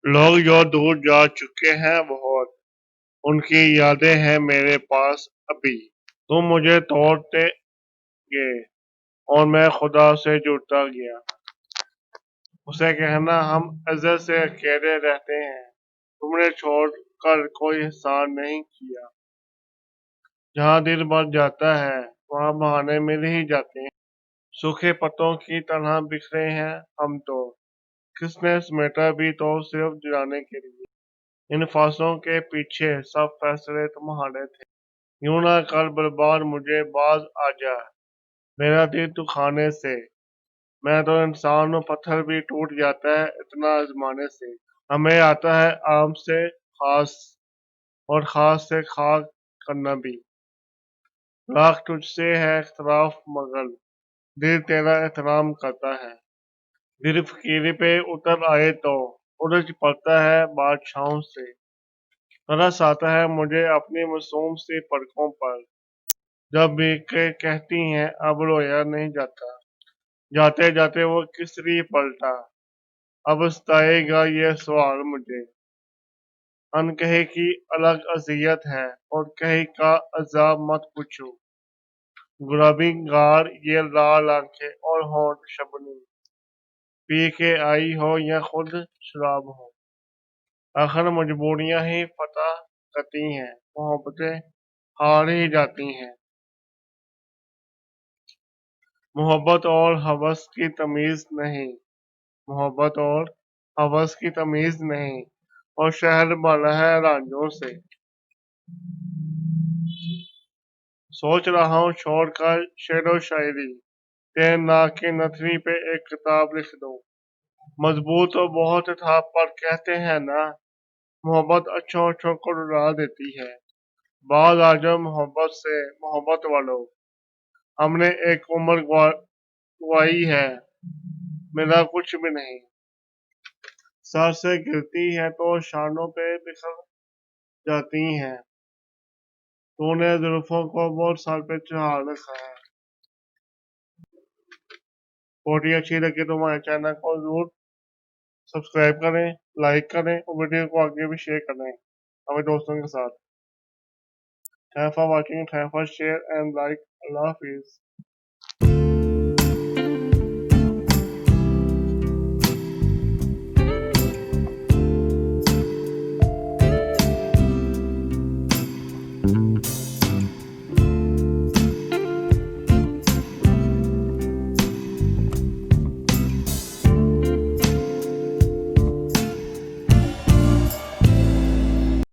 लोग जो दूर जा चुके हैं बहुत, उनकी यादें हैं मेरे पास अभी। तुम मुझे तोड़ते गए और मैं खुदा से जुड़ता गया। उसे कहना हम अज़ल से अकेले रहते हैं। तुमने छोड़कर कोई एहसान नहीं किया। जहाँ दिल भर जाता है वहाँ बहाने मिल ही जाते हैं। सूखे पत्तों की तरह बिखरे हैं हम तो। किसने समेटा भी तो सिर्फ जुड़ाने के लिए। इन फासलों के पीछे सब फैसले तुम्हारे थे। यूं ना कर बर्बाद मुझे बाज आ जा मेरा दिल दुखाने से। मैं तो इंसान हूँ, पत्थर भी टूट जाता है इतना आजमाने से। हमें आता है आम से खास और खास से खाक करना भी। लाख तुझसे है इख्तलाफ मगर दिल तेरा एहतराम करता है। दिल फकीरी पे उतर आए तो उलझ पड़ता है बादशाहों से। तरस आता है मुझे अपनी मासूम सी पलकों पर जब भी के कहती हैं अब रोया नहीं जाता। जाते जाते वो किसरी पलटा अब सताएगा ये सवाल मुझे। अनकहे की अलग अजियत है और कहे का अजाब मत पूछो। गुलाबी गाल ये लाल आंखें और होंठ शबनम पी के आई हो या खुद शराब हो। आखिर मजबूरियां ही फतह करती हैं, मोहब्बतें हार ही जाती हैं। मोहब्बत और हवस की तमीज नहीं, मोहब्बत और हवस की तमीज नहीं, और शहर बना है रांझों से। सोच रहा हूँ छोड़कर शेरो शायरी तेरे नाक की नथनी पे एक किताब लिख दूँ। मजबूत तो बहुत था पर कहते हैं ना मोहब्बत अच्छों अच्छों को रुला देती है। बाज आ जाओ मोहब्बत से मोहब्बत वालों। हमने एक उम्र गवाई है मेरा कुछ भी नहीं। सर से गिरती है तो शानों पे बिखर जाती हैं। तूने जुल्फों को बहुत साल पे चढ़ा रखा है। फोटो अच्छी लगी तो हमारे चैनल को जरूर सब्सक्राइब करें, लाइक करें और वीडियो को आगे भी शेयर करें अपने दोस्तों के साथ। Thank for watching, thank for share and like. Allah Hafiz.